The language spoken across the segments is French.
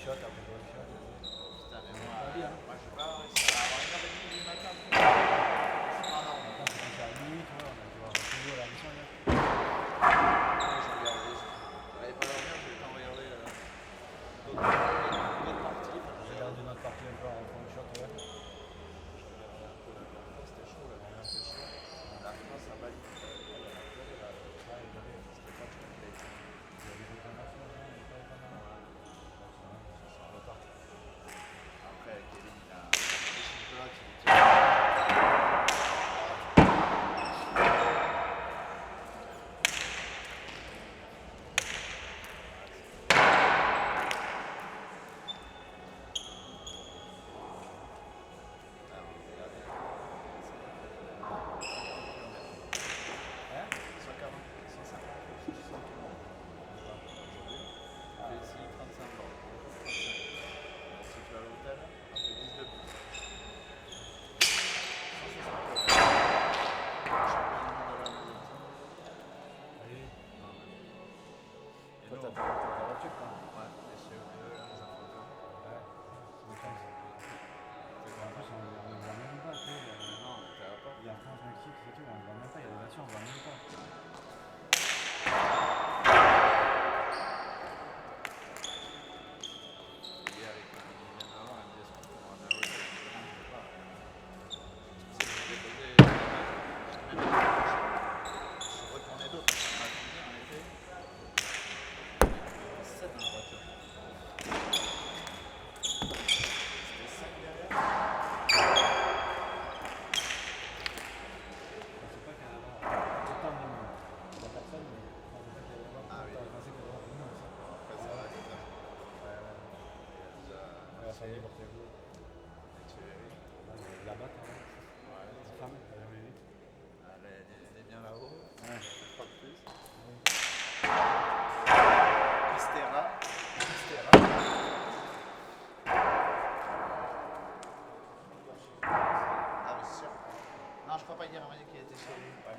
shot après ball shot. Putain, mais Pas moi, bien. moi je vais pas réussir à avoir une heure et demie du matin. Ah non, Maintenant, c'est comme ça à minuit, tu vois, on a toujours toujours la mission là. je regardais. Je n'allais pas dormir, j'ai eu le temps de regarder d'autres parties. Enfin, J'ai je regardé regardais notre partie un peu en front shot, ouais. un peu la dernière fois, c'était chaud. La dernière c'était chaud. La fin, ça valide. Ouais, il y avait C'était pas chaud, il a été. des programmations, non, il y avait pas mal. Ouais, Ça sera reparti. après, Kevin, il a des pelote, il était. Hein? 140, 150, 160 km aujourd'hui. Tu fais ici 35 bornes. 35. Si tu vas à l'hôtel, ça fait 10 de plus. 160 km. Champion du monde de la maison. Allez, Non, mais. Et toi nous, t'as ta voiture quand même. ouais, les CO2, là, les infos. Ouais, c'est le temps, ça. En plus, on ne voit même pas, tu sais. Non, mais t'es à la porte. Il y a France, Mexique, c'est tout, on ne voit même pas. Il y a des voitures, on ne voit même pas. Hier, il vient de voir, il me dit est-ce qu'on peut ramener un hôtel? Je dis non, je peux pas. Tu sais, j'ai déposé. J'ai même je suis retourné d'autres. On a fini, on était 7 dans la voiture. C'était 5 derrière. Je sais pas qu'il y en a autant de personnes, mais je pensais pas qu'il y avait autant. Ah oui. Je pensais qu'il y avait autant de monde aussi. Bon, après, ça va, c'est ça. Ouais, ouais. Il y a déjà Ouais, la famille Bortego. Thierry. Là-bas, quand même. Ouais, Sa femme, t'as jamais vu? elle est bien là-haut. Ouais. Je crois de plus. Oui. Mystera. Ah, mais c'est sûr. Non, je crois pas, hier, on m'a dit qu'il était chez lui. Ouais.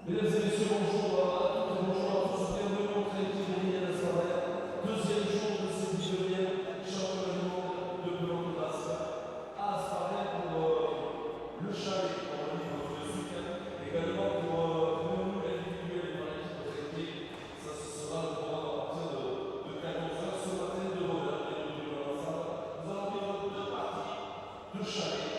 Mesdames et messieurs, bonjour à toutes et bonjour à tous. Bienvenue au Créatif de Liliane Sarret, deuxième jour de ce 19e championnat du monde de peloton d'Aspa. À Asparet pour le chalet, on va dire, pour le week-end. Également pour le nous individuel par l'équipe de Créatif. Ça, ce sera le programme à partir de 14h ce matin de Rodin et de l'ensemble. Nous allons vivre deux parties de chalet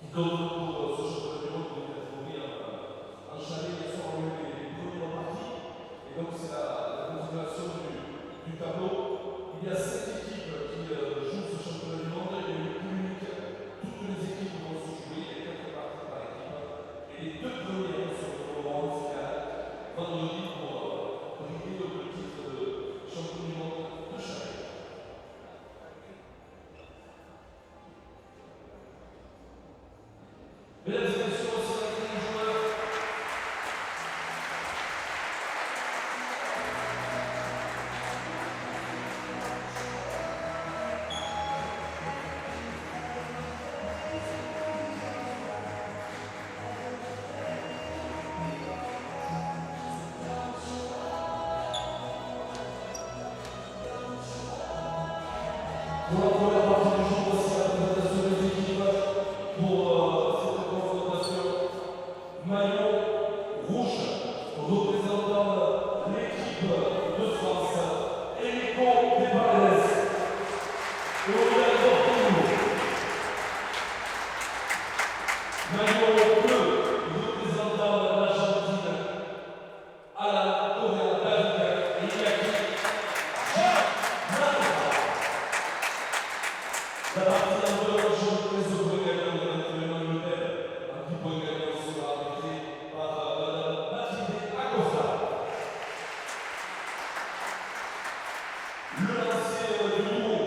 qui comptent pour ce championnat du monde de catégorie en chalet. Ils sont en les premières parties. Et donc, c'est la continuation du tableau. Il y a 7 équipes qui jouent ce championnat du monde. Il y a une poule unique. Toutes les équipes vont se jouer. Il y a 4 parties par équipe. Et les deux premières se retrouveront en finale vendredi pour briguer le titre de champion du monde de chalet. Mesdames et messieurs, on sera avec les joueurs. Pour la première partie du jour, voici la présentation des équipes pour cette confrontation. Maillot rouge représentant l'équipe de France, Enrico De Paredes et Olivier Portillo. Maillot bleu représentant l'Argentine, Alan Correa David et Iñaki la partie en bleu, les autres gagnants de l'Angleterre, un petit point gagnant sera arrêté par Madame Mathilde Acosta. Le lancer du nouveau,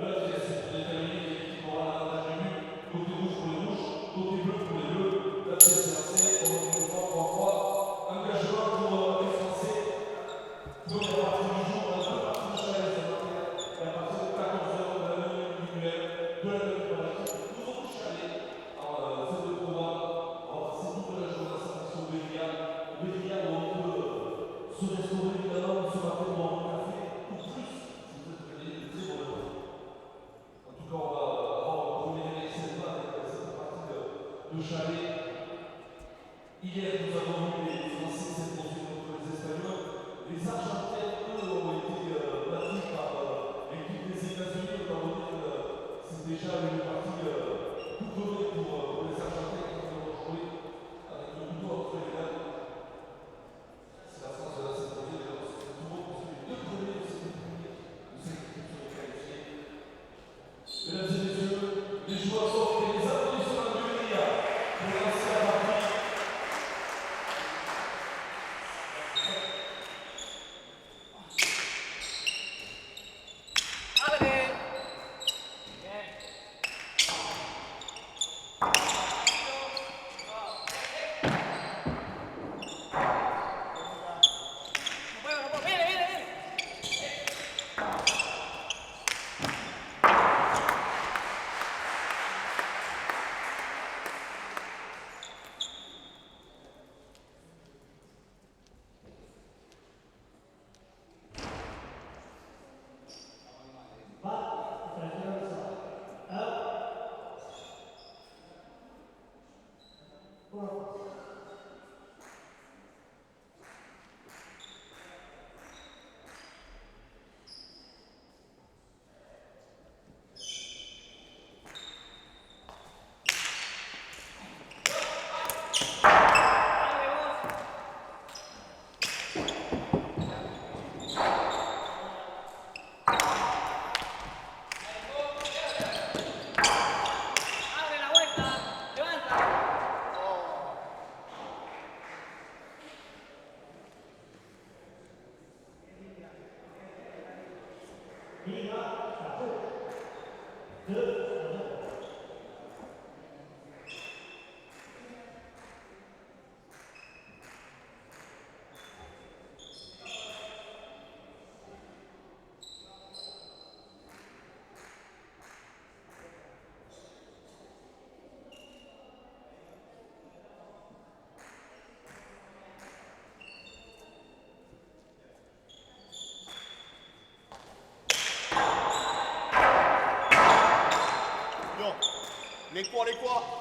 là qui est pour déterminer l'équipe aura l'avantage du but, côté rouge pour les rouges, côté bleu pour les bleus. La pièce est lancée, on va dire 3-3-3. Engagement pour les Français. Première partie du jour, on a deux parties de chalet ce matin. Et à partir de 14h, on a le menu individuel de la deuxième partie. Nous autres chalets, c'est le programme. Alors, c'est toute la journée à Saint-Action Béliard. Béliard, où on peut se restaurer évidemment ce matin, boire un café ou plus, si vous êtes des très bons repas. En tout cas, on va avoir un premier excellent avec cette partie de chalet. Hier, nous avons vu les Français s'imposer contre les Espagnols. Les Argentins, eux, ont été battus par l'équipe des États-Unis. On va dire que c'est déjà une partie couponnée pour les Argentins qui vont jouer avec le couteau entre les dents. C'est la France de la s'imposer, d'ailleurs, c'est tout le monde parce que les deux premiers de cette équipe sont qualifiés. Mesdames et messieurs, les joueurs sont faits, les applaudissements du Média pour lancer la partie. Les quoi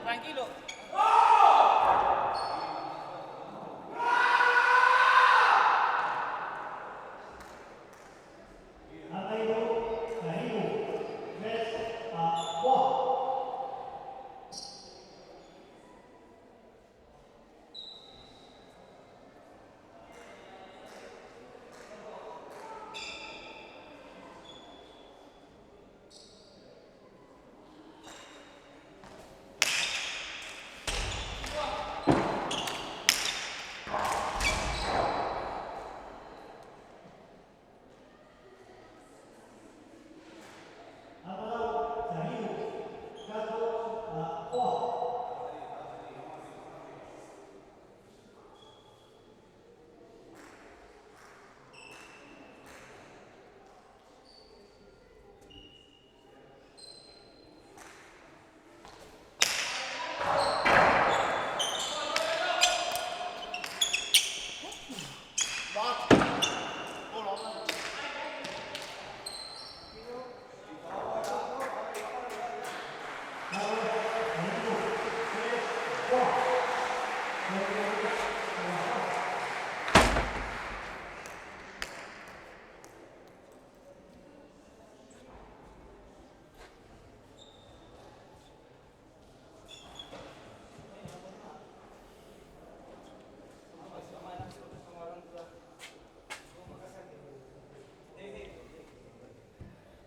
Tranquilo.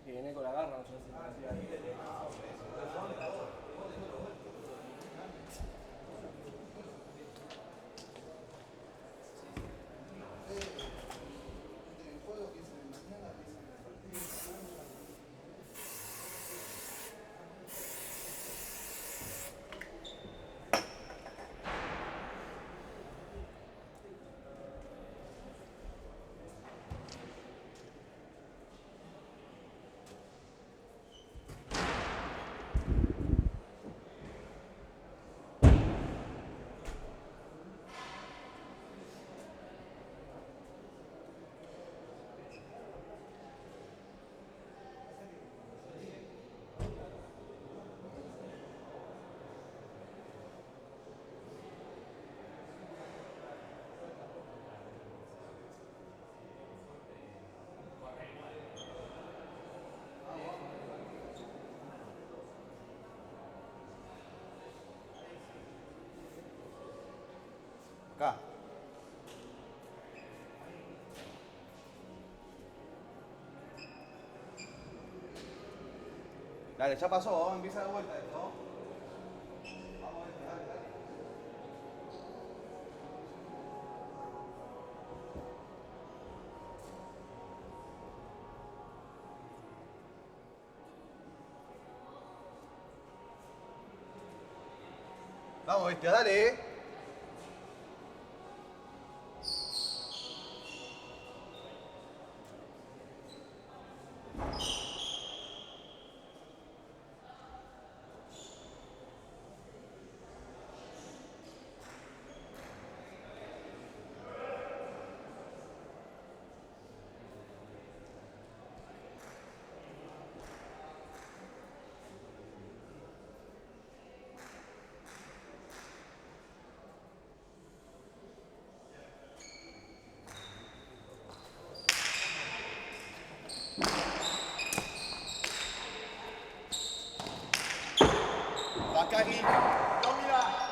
Que viene con la garra, no sé si parecía. Acá. Dale, ya pasó, empieza de vuelta esto. Vamos a ver, dale, dale. Vamos, bestia, dale. Bakagi. No, mira.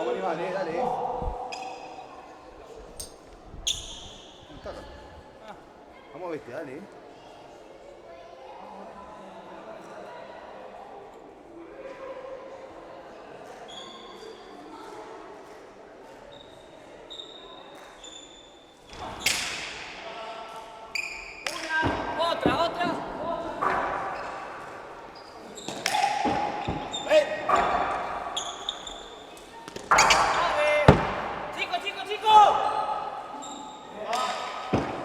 Vamos animar, dale. Vamos a verte, dale. Otra, otra. Chico, chico, chico.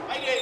Aire.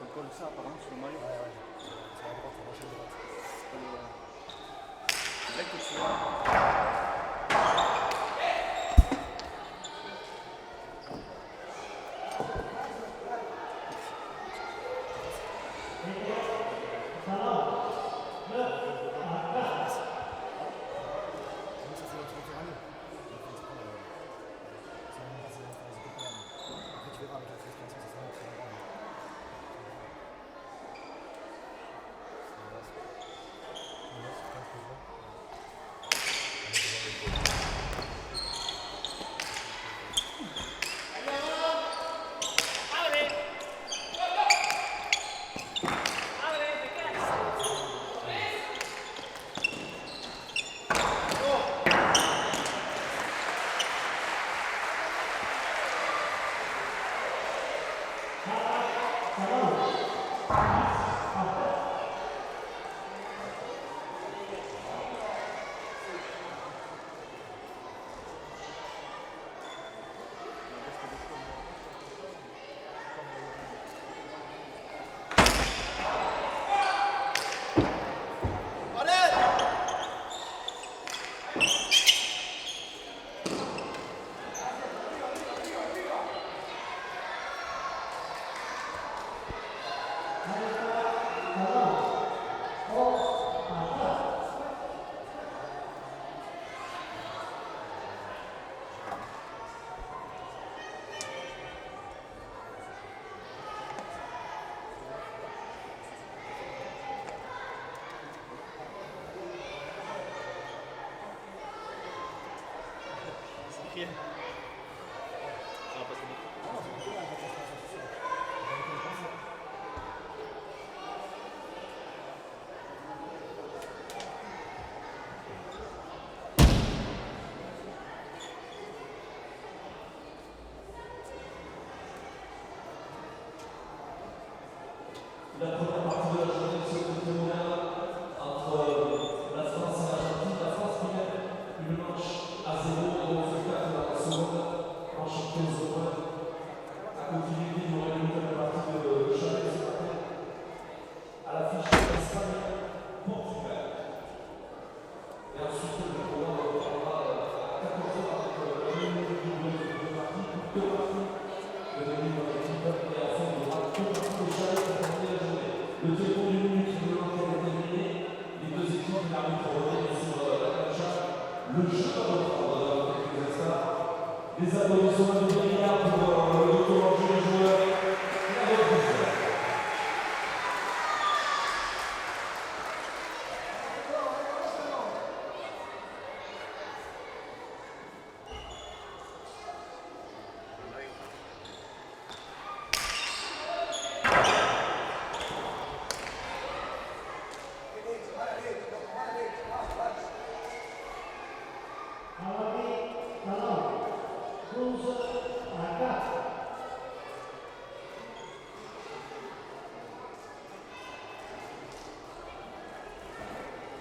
On colle ça apparemment sur le maillot. Ouais, ouais. C'est à droite, on enchaîne droite. C'est vrai que tu vois. Comment ça, c'est notre retour à nous? C'est un passé dans les équipes là. Après, tu verras avec la frustration, ça sera notre retour à nous. Rien. Ça va passer beaucoup. La première partie de la journée de ce côté moderne entre la France et l'Argentine. La France qui mène une manche à 0 au résultat de la seconde en championnat européen. À continuité, il y aura une nouvelle partie de Chalais ce matin. À l'affiche Espagne, Portugal. Et ensuite, le programme reprendra à 14h avec le numéro de partie, deux parties de l'équipe et enfin il y aura deux parties de Chalais pour terminer la journée. Le tempo d'une minute de l'enquête est terminé. Les deux équipes l'arbitre revient sur la cancha. Le jeu va reprendre dans quelques instants. Les applaudissements de Bernard pour le retour en jeu des joueurs. La reprise.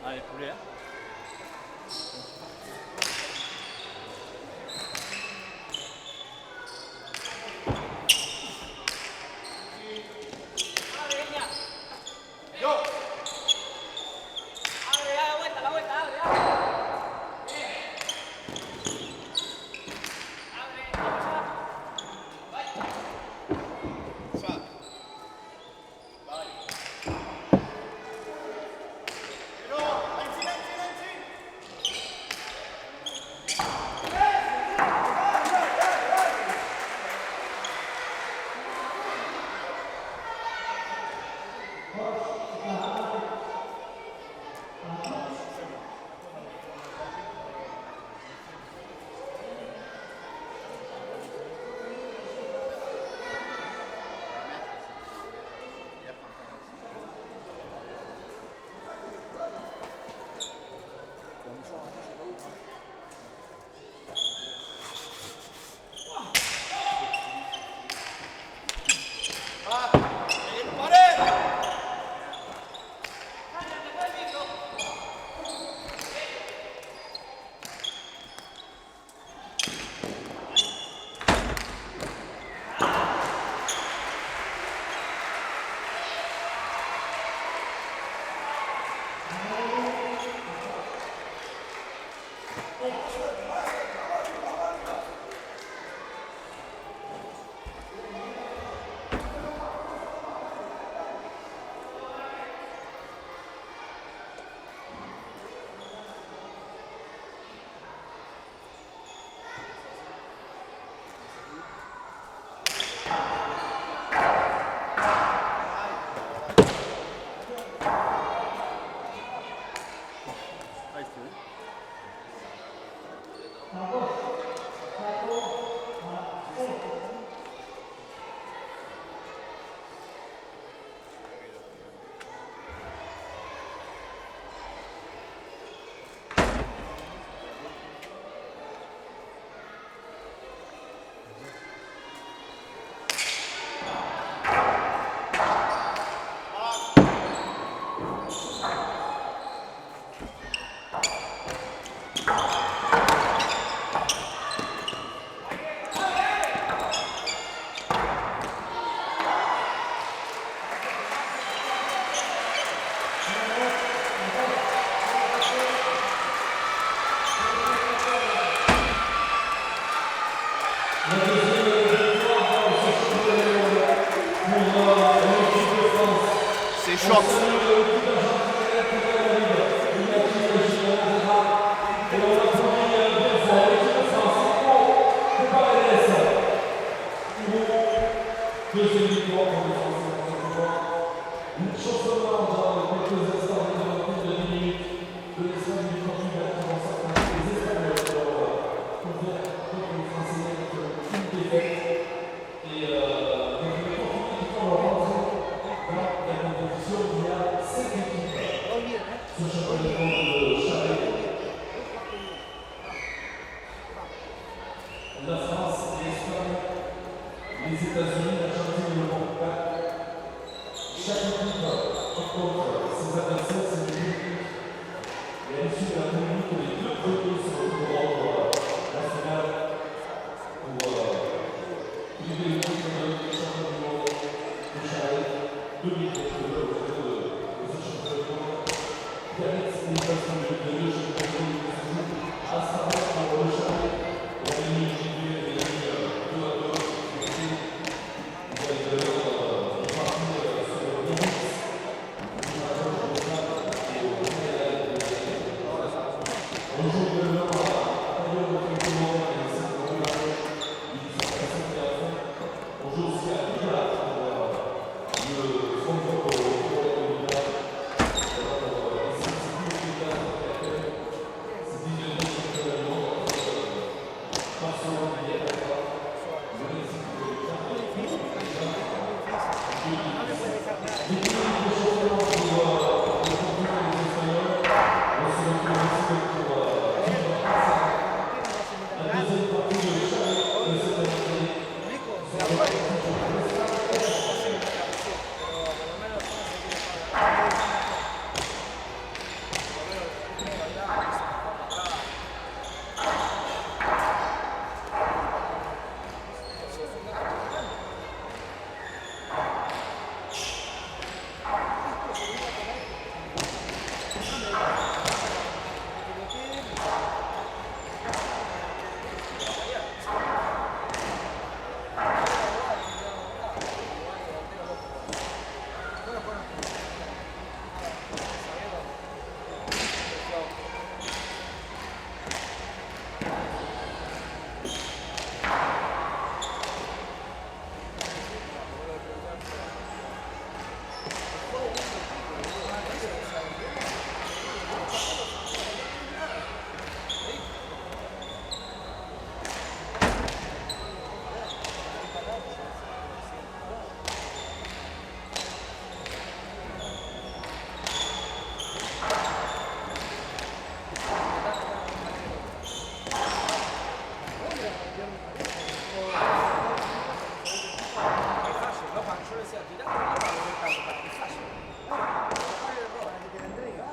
Ah, les poulets, hein. C'est short. Deuxième victoire pour les Français. Une chance de voir dans quelques instants de 10 minutes de l'Espagne du Portugal commence à faire les Espagnols pour faire contre les Français avec une défaite. Et donc le Portugal qui prend leur entrée dans la compétition. Il y a 7 équipes. Ce championnat du monde de Charlet. La France, l'Espagne, les États-Unis, l'Argentine et le Portugal. Chaque équipe rencontre ses adversaires. sia girato la palla del campo, è facile. Fare l'errore, anche Andrea.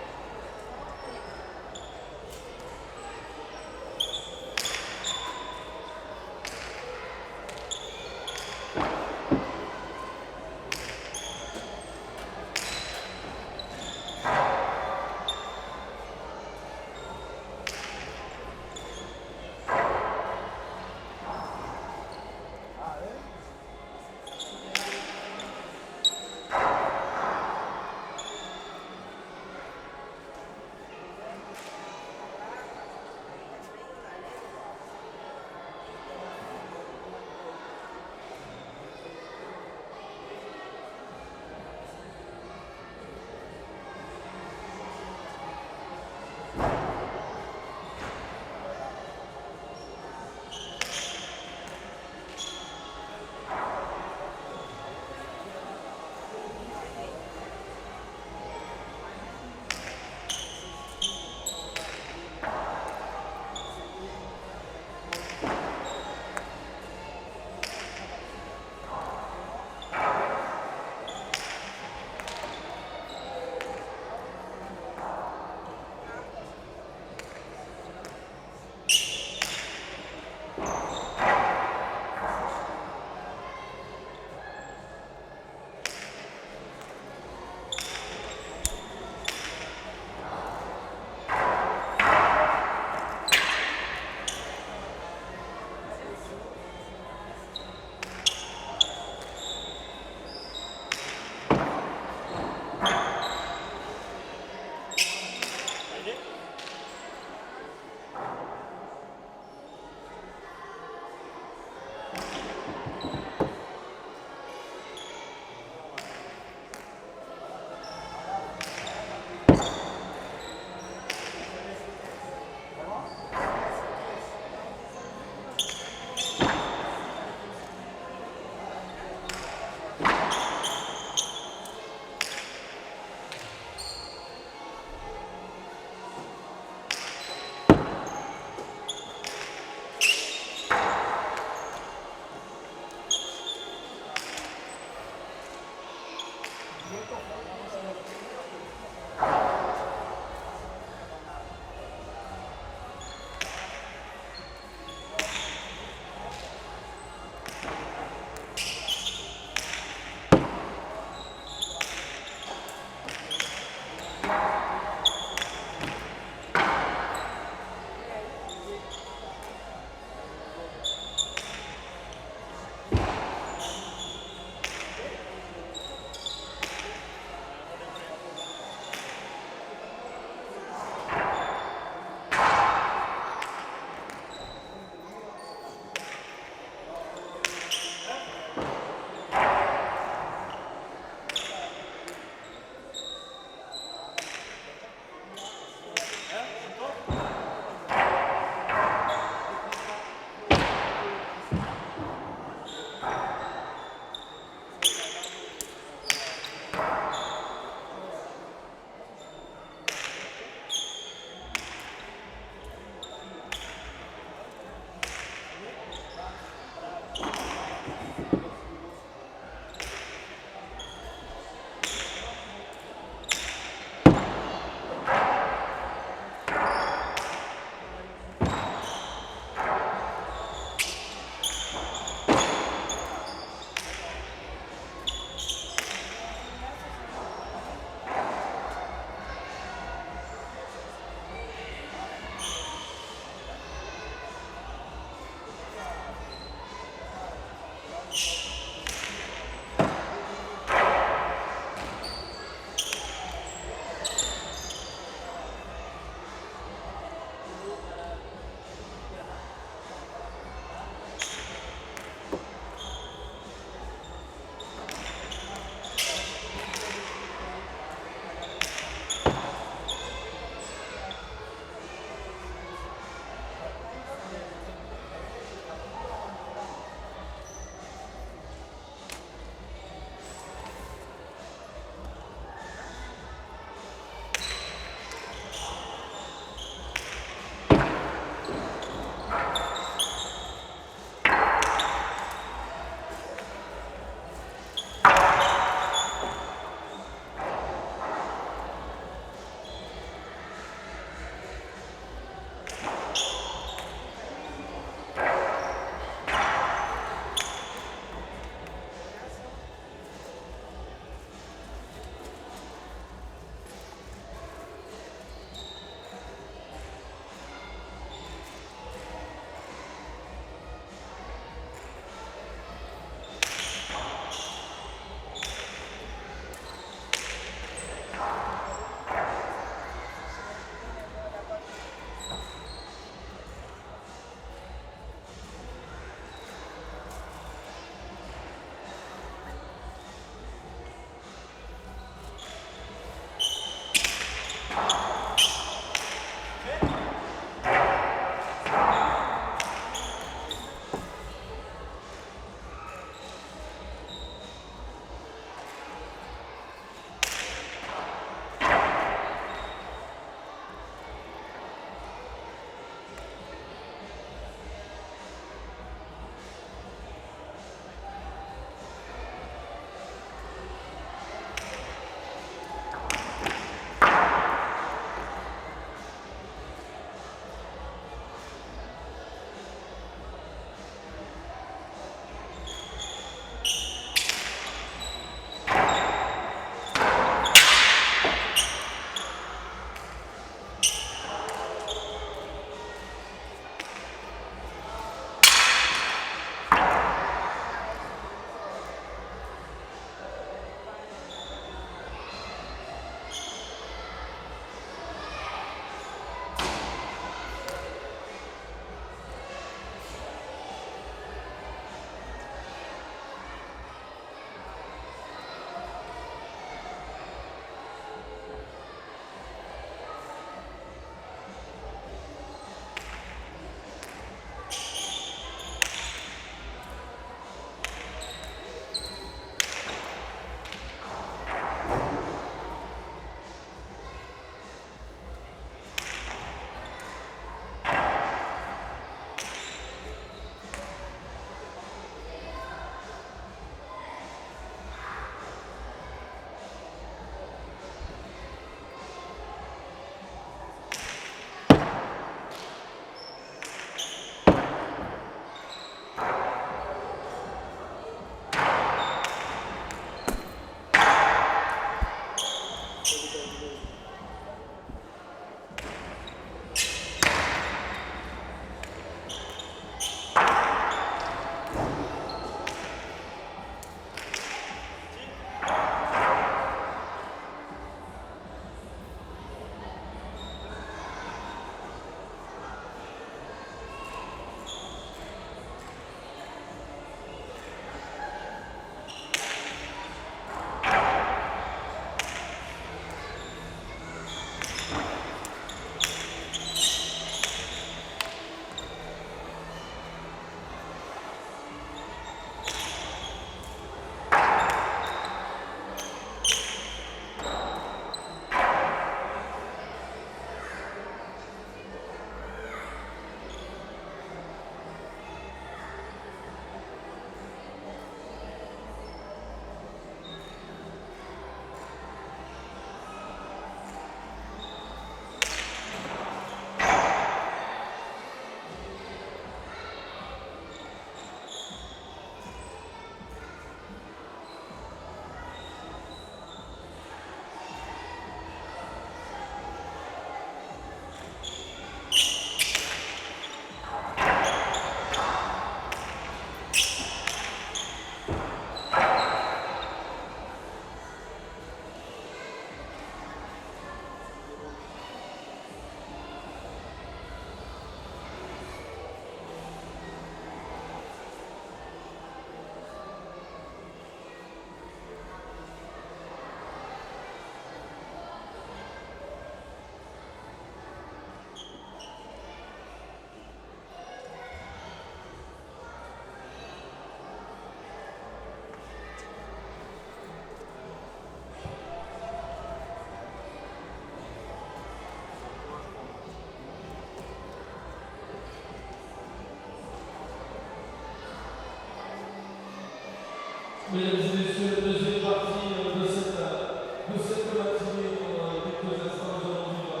Mesdames et messieurs, la deuxième partie de cette matinée. Dans quelques instants, nous allons vivre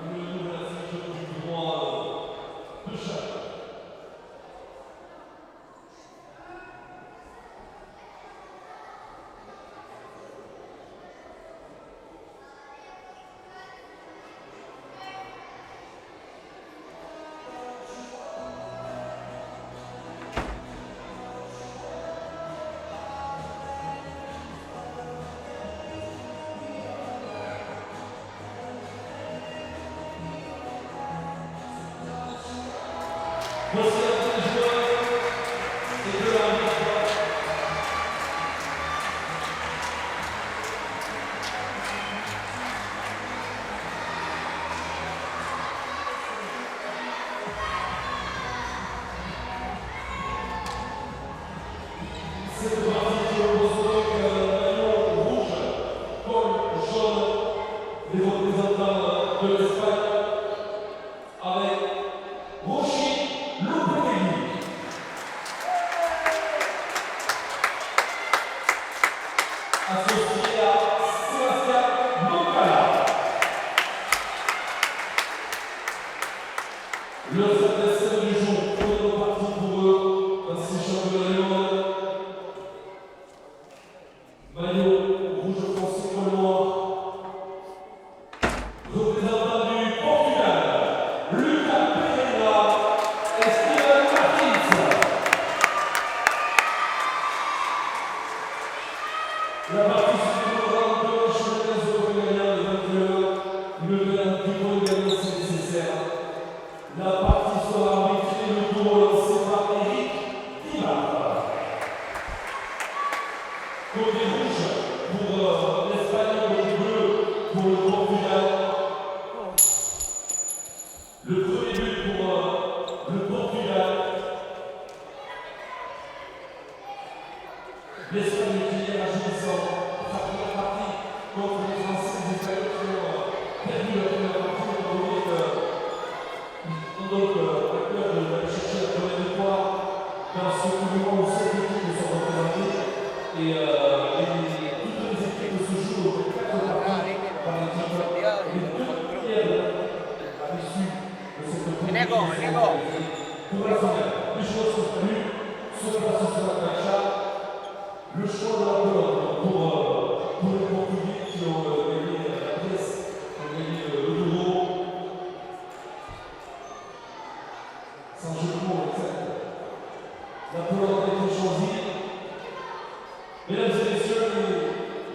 une nouvelle affiche du droit de chaque. Voici les joueurs et de l'arbitre. Cette partie qui oppose donc maillot rouge, col jaune, les représentants de l'Espagne, avec Rochi Lopetegui. Associé à Sébastien Moncala. Leurs adversaires du jour, premier parti pour eux, dans ces championnats du monde. Maillot rouge foncé col noir. Représentant du Portugal, Lucas Pereira et Steven Martins. La partie suivante de la championnat européen de 21, le penalty pour également c'est nécessaire. La partie sera arbitrée, le tour lancé par Eric Dibar. Côté rouge pour l'Espagne, côté bleu pour le Portugal. Le premier but pour le Portugal. L'Espagne qui est agissant sa première partie contre les Français et les Espagnols qui ont perdu la première partie. Donc, à cœur d'aller chercher la première victoire dans ce mouvement où 7 équipes sont représentées. Et toutes les équipes se jouent aux 4 parties par l'équipe. Les deux premières à l'issue de cette première pour la finale. Les joueurs sont venus, se placent sur la plancha. Le choix de la pelote pour les Portugais qui ont gagné la pièce, qui ont gagné le euro. Sans jeu de mots, exact. La pelote a été choisie. Mesdames et messieurs,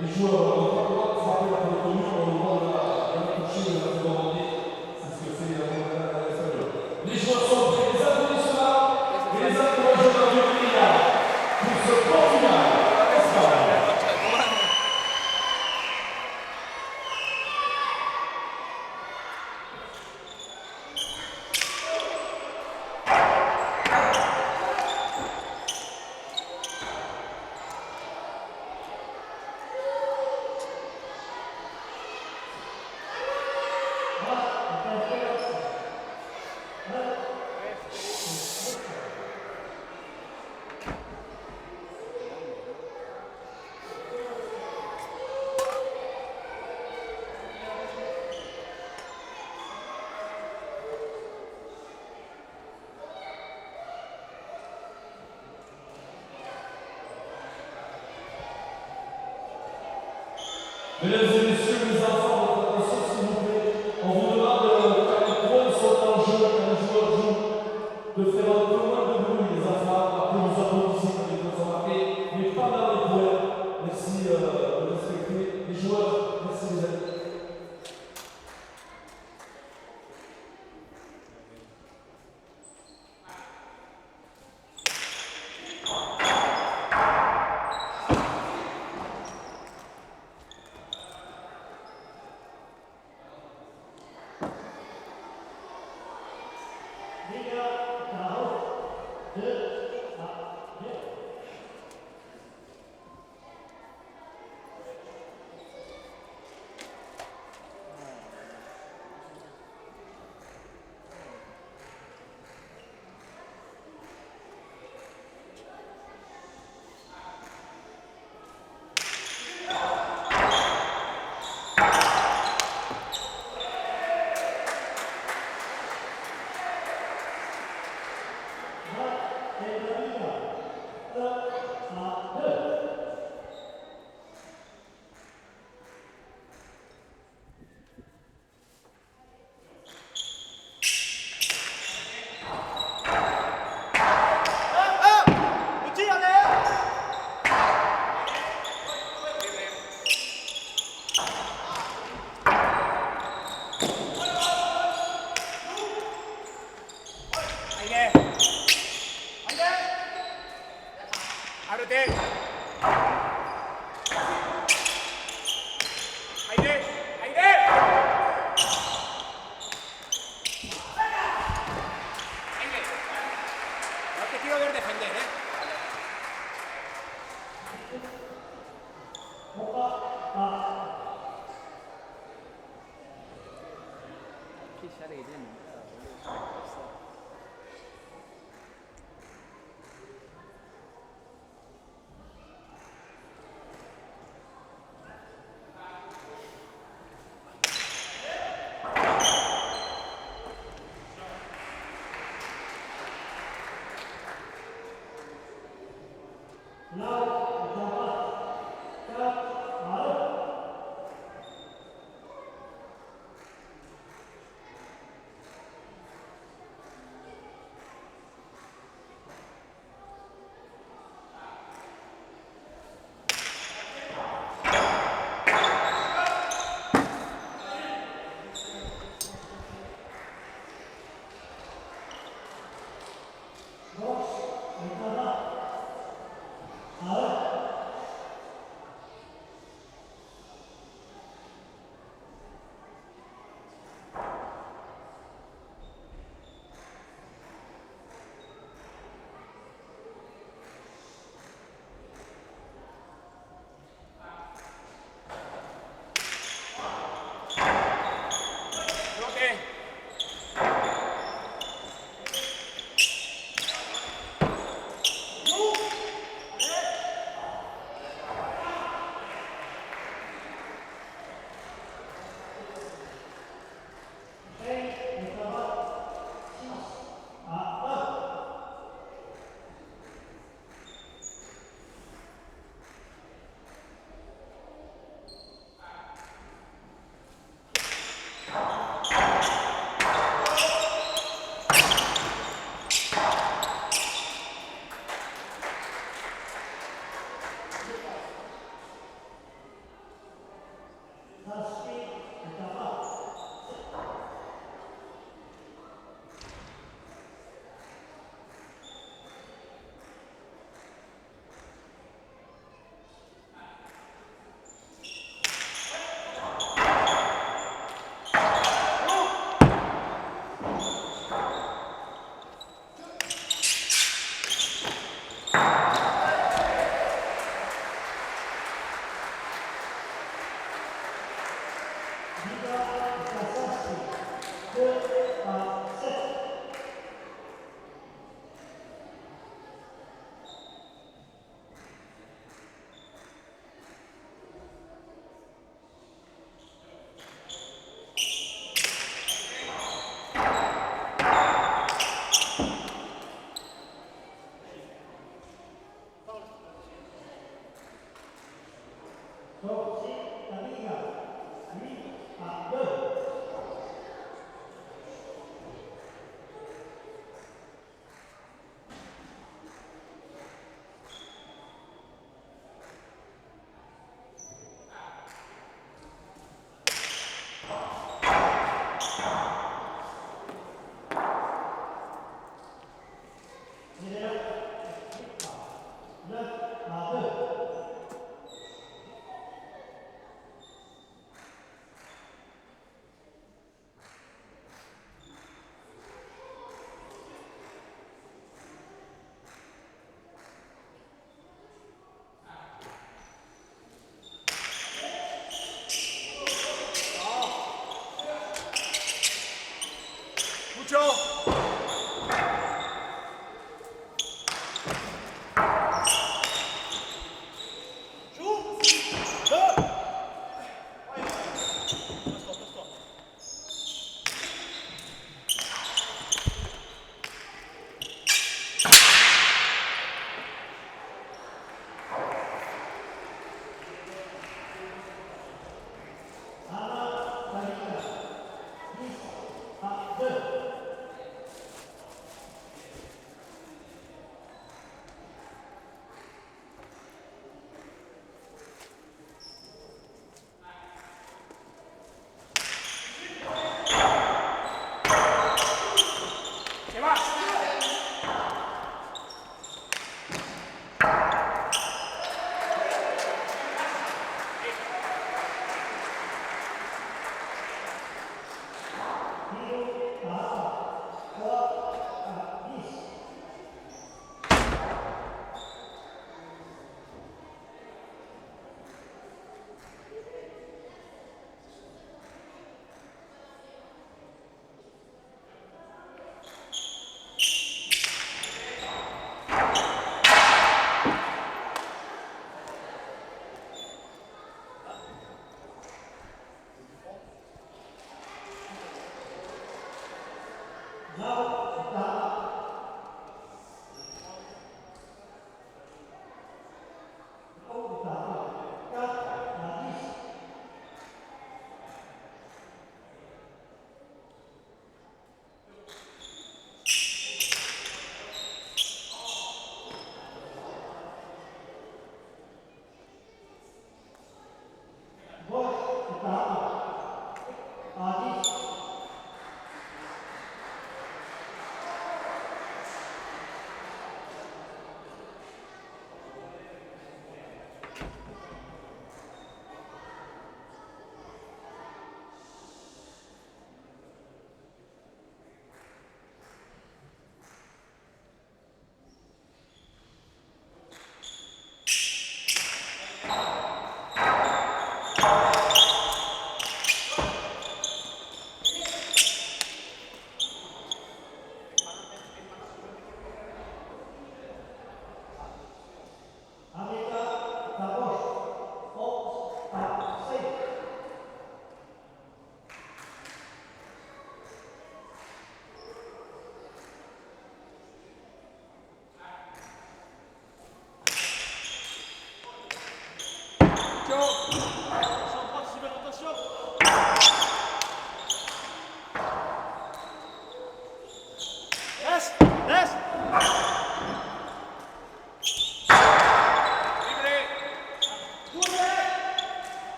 les joueurs n'ont pas le droit de frapper la pelote au mur, on le voit de la toucher de la seconde. C'est ce que fait la espagnole. Les joueurs sont prêts, les applaudissements et les encouragements du Portugal pour ce Portugal. Mesdames et messieurs, les enfants, votre attention s'il vous plaît. On vous demande, quand les points sont en jeu, quand les joueurs jouent, de faire un peu moins de bruit, les enfants. Après, vous applaudissez quand les points sont marqués, mais pas dans les points. Merci de respecter les joueurs. Merci les amis. Lucia nè. Hay nè. Hay nè. Out of there. Hay nè. Hay nè. Hay nè. No te quiero ver defender, ¿eh?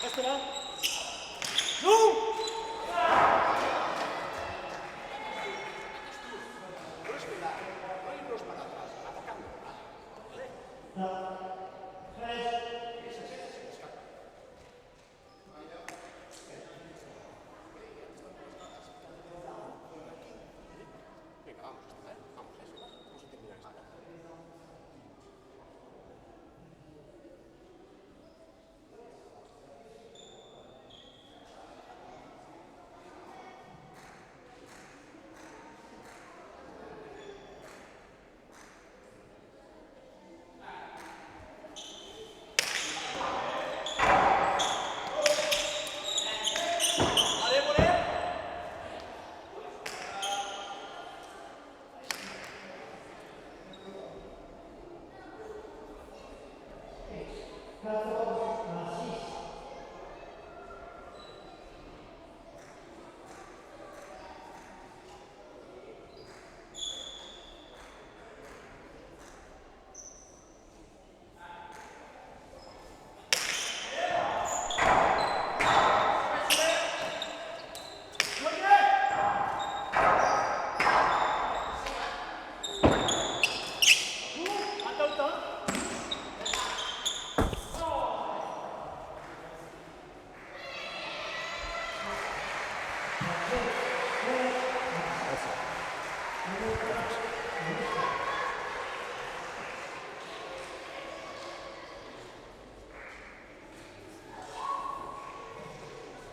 Reste là. Joue. Allez, voler.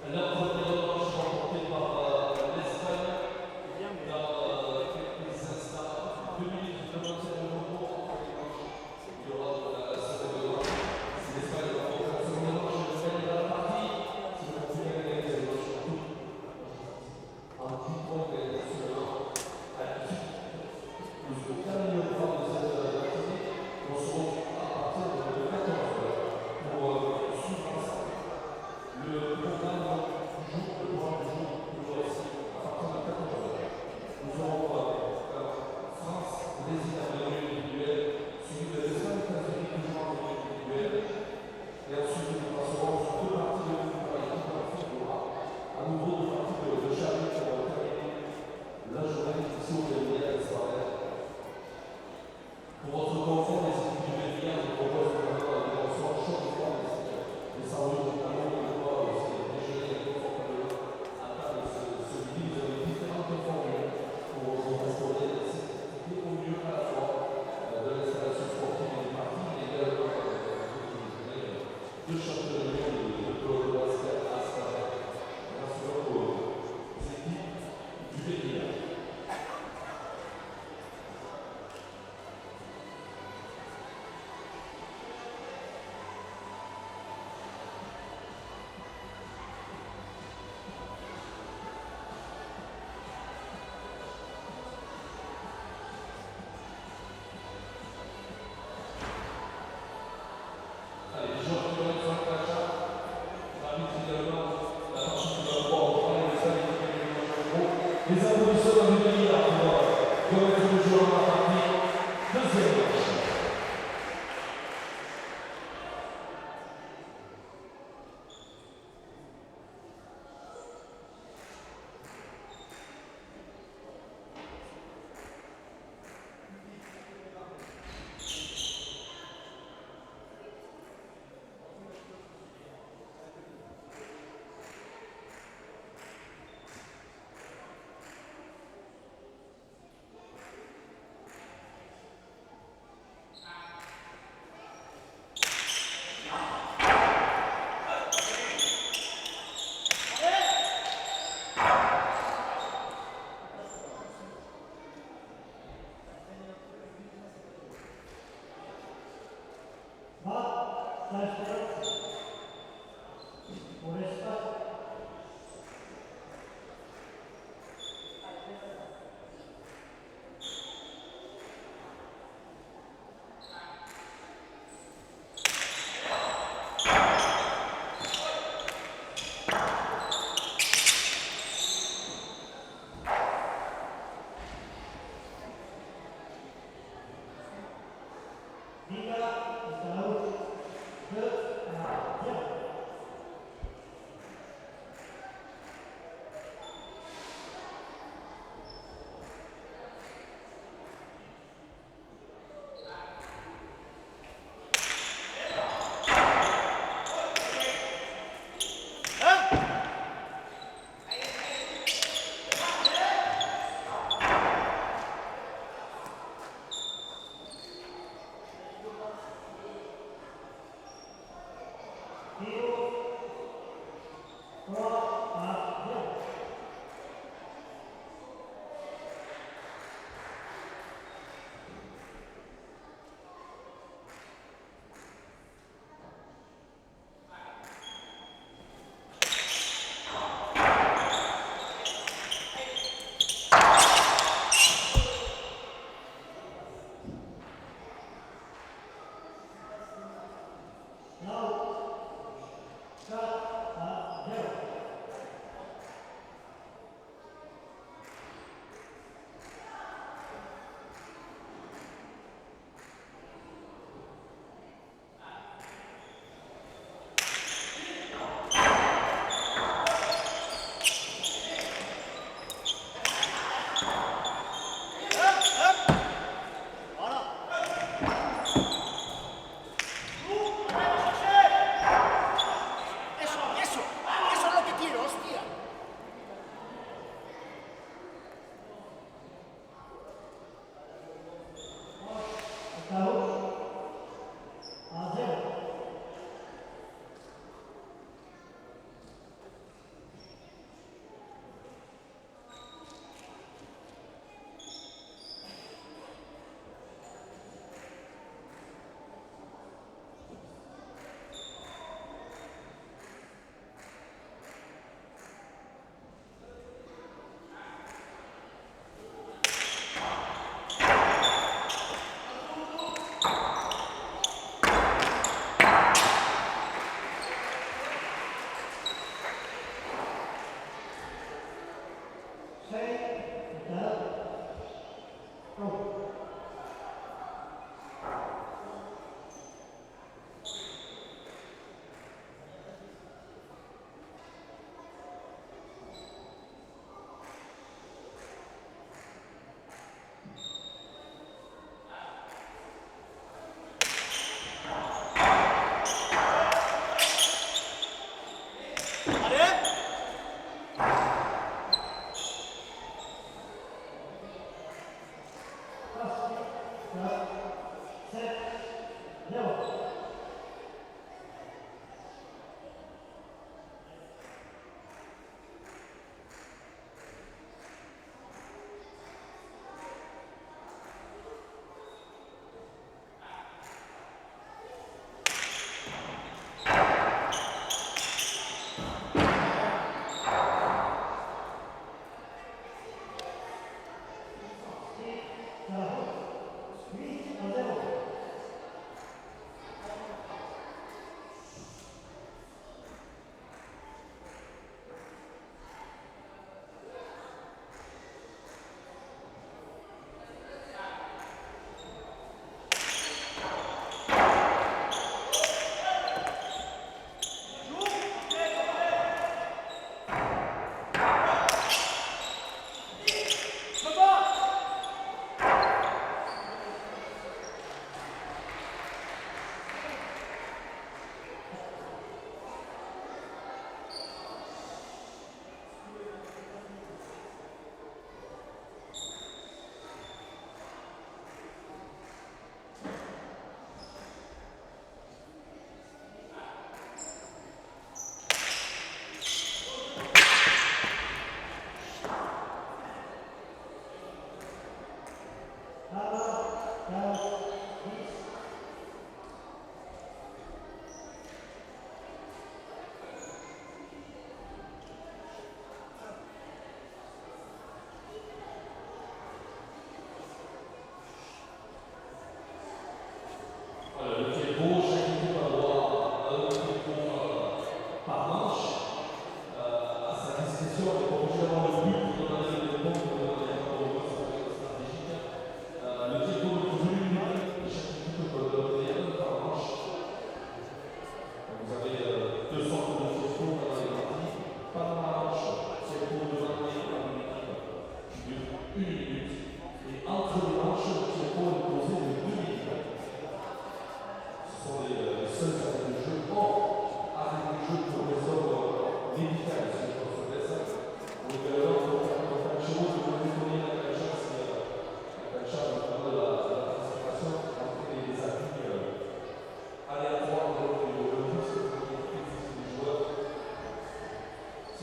Alors, premier revanche remporté par l'Espagne dans quelques instants. 2 minutes de commencer le repos. Il y aura la seconde revanche. Si l'Espagne remporte la seconde revanche, l'Espagne est dans la partie. Si le Portugal gagne la revanche, surtout en titrant seulement à l'issue. Jusqu'au dernier point de cette matinée, on se retrouve à partir de 14h pour suivre ensemble le programme du jour, le programme du jour, toujours ici, à partir de 14h. Nous aurons France, Brésil en réunion individuelle, suivi de l'Espagne, États-Unis, toujours en réunion individuelle. Et ensuite, nous passerons sur 2 parties de football par équipe. Ensuite, il y aura à nouveau 2 parties de charlie pour terminer la journée ici au Bélier à l'Espagne. Pour votre confort, les équipes du Bélier, je vous propose de faire la dimension chaud et froid des sandwichs, notamment de quoi aussi.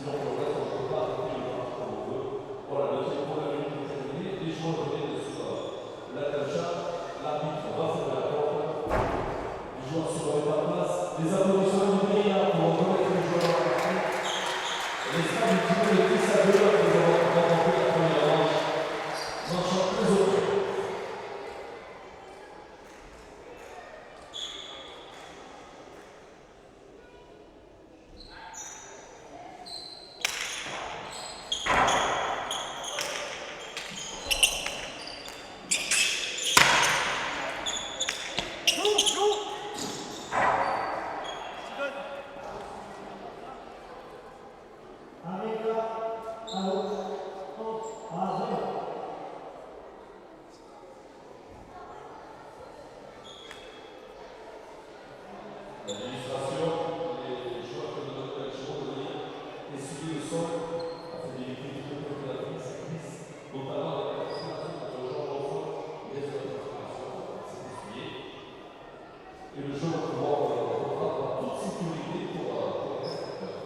Sinon, pour le reste, on ne peut pas arrêter le match comme on veut. Voilà, le tir pour la minute est terminé. Les joueurs reviennent de la Kalcha. L'arbitre va fermer la porte. Les joueurs se remettent en place. Les applaudissements du pays pour remettre les joueurs en place. Les stades du Tirol de 10 à 2 après avoir remporté la première manche. Manche très heureux. L'administration, les joueurs que nous avons et suivi le sol, a fait des victimes de la crise, notamment avec la participation de Jean Enfant et les autres transformations, c'est essuyé. Et le jeu va pouvoir avoir toute sécurité pour les spectateurs.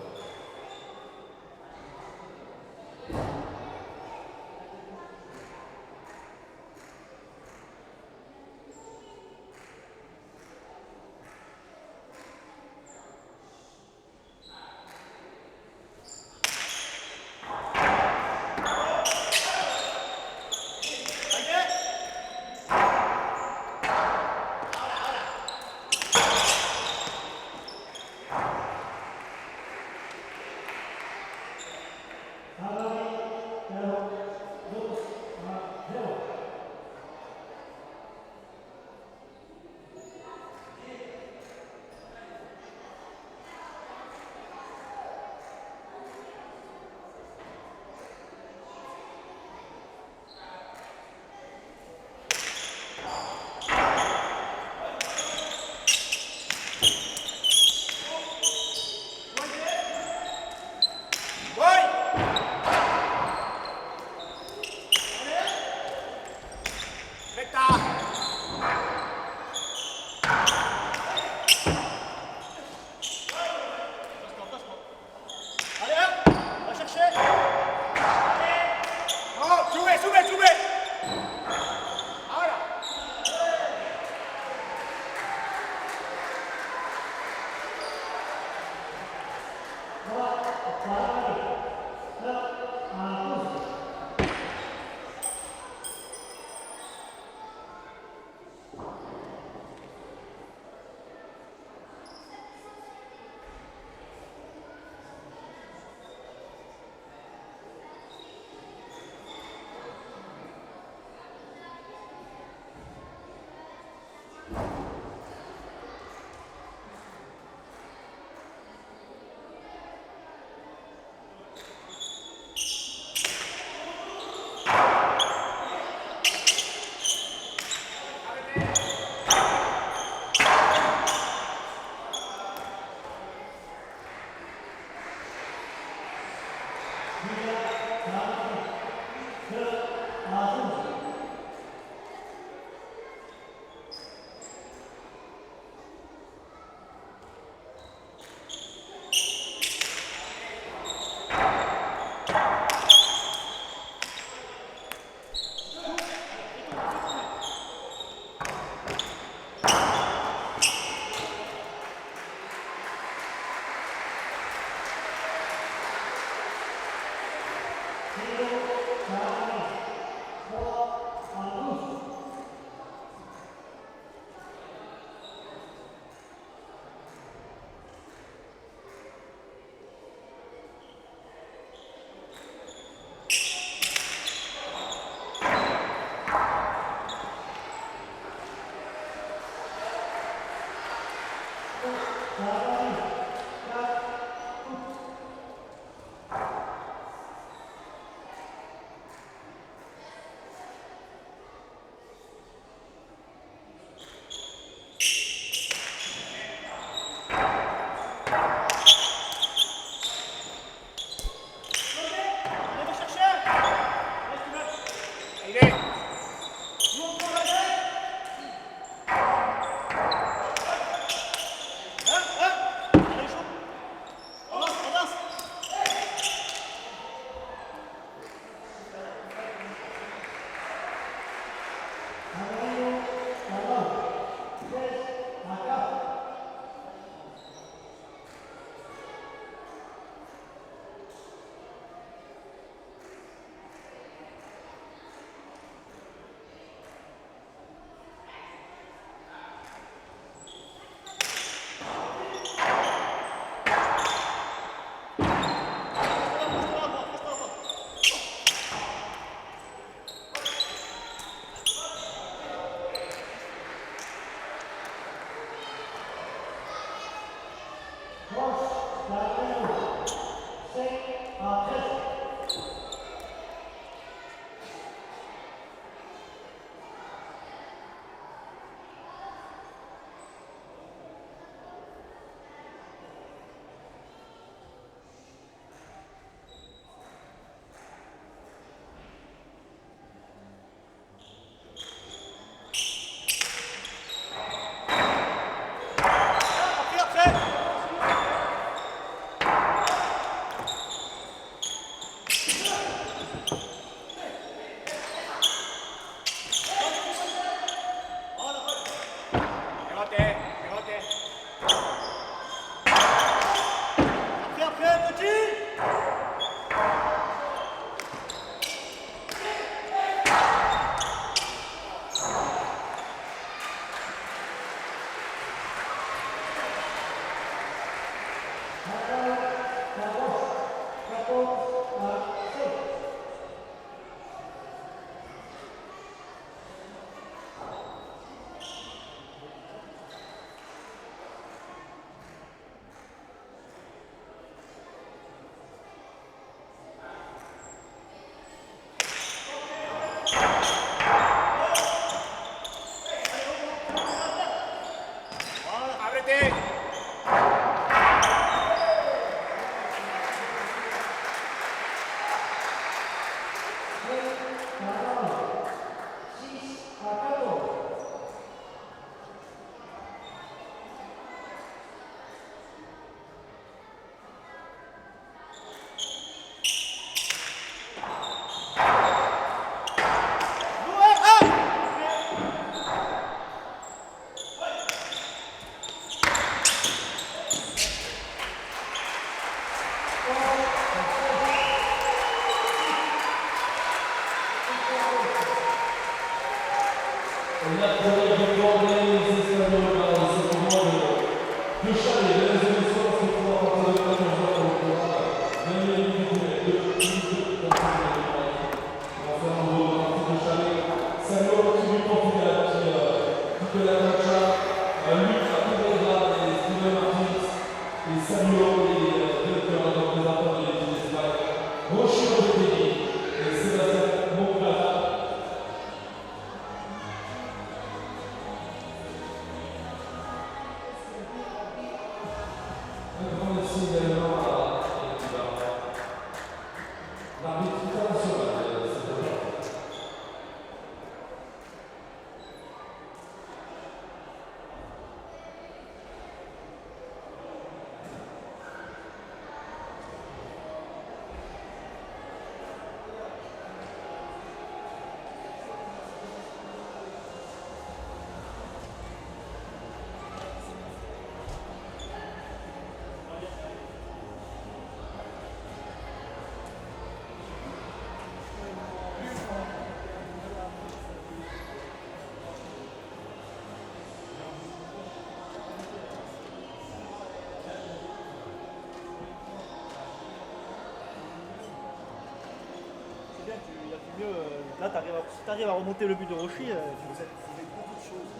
Là, si tu arrives à remonter le but de Rocher, Vous avez trouvé beaucoup de choses.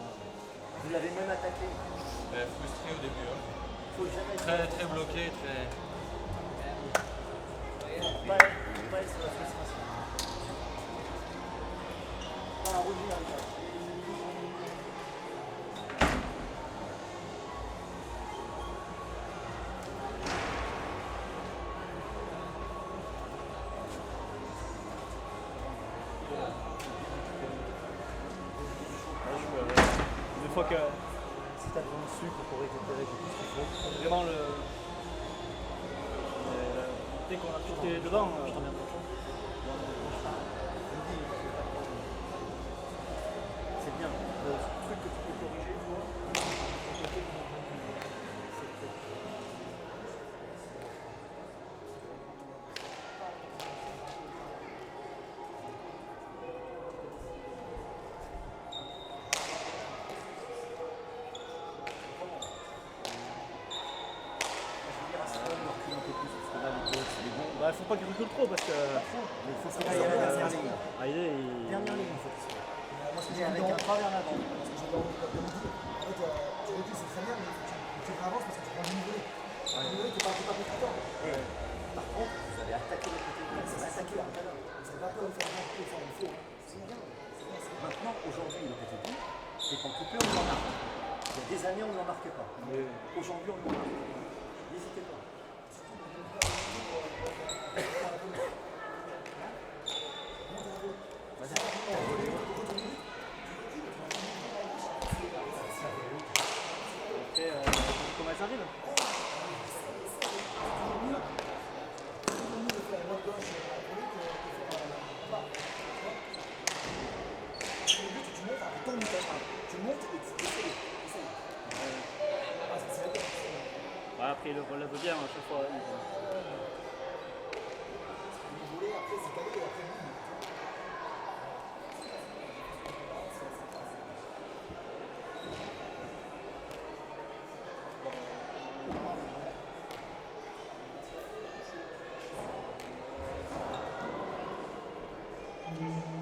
Vous l'avez même attaqué. Frustré au début. Hein. Faut jamais Très, très bloqué, très. pas être sur la frustration. Voilà, revenir avec ça. une fois que si tu as besoin de sucre pour récupérer tout ce qu'il faut, vraiment dès qu'on a tout dedans, je t'en viens pas. C'est bien. Le truc que tu peux corriger, toi. Bah, faut pas qu'il recule trop parce que. Il faut se regarder à la dernière ligne. Ah, Dernière ligne, il faut qu'il soit. Moi, je te dis avec un pas vers l'avant. Parce que j'ai dormi comme midi. En fait, tu recules, c'est très bien, mais il faut que tu avances parce que tu prends du niveau. Du niveau, tu n'es pas confiant. Par contre, avez attaqué le côté droit, vous avez attaqué la talent. Vous n'avez pas peur de faire marquer, faire une faute. C'est bien. C'est bien, c'est bien. Maintenant, aujourd'hui, le côté droit, et quand coupé, on en marque. Il y a des années, on n'en marquait pas. Aujourd'hui, on en marque. N'hésitez pas. Après, comment elles arrivent? Tu montes et tu essayes. Ah, c'est bien. Ouais, après, il le relève bien à chaque fois. Le volet, après, c'est calé, et après, boum.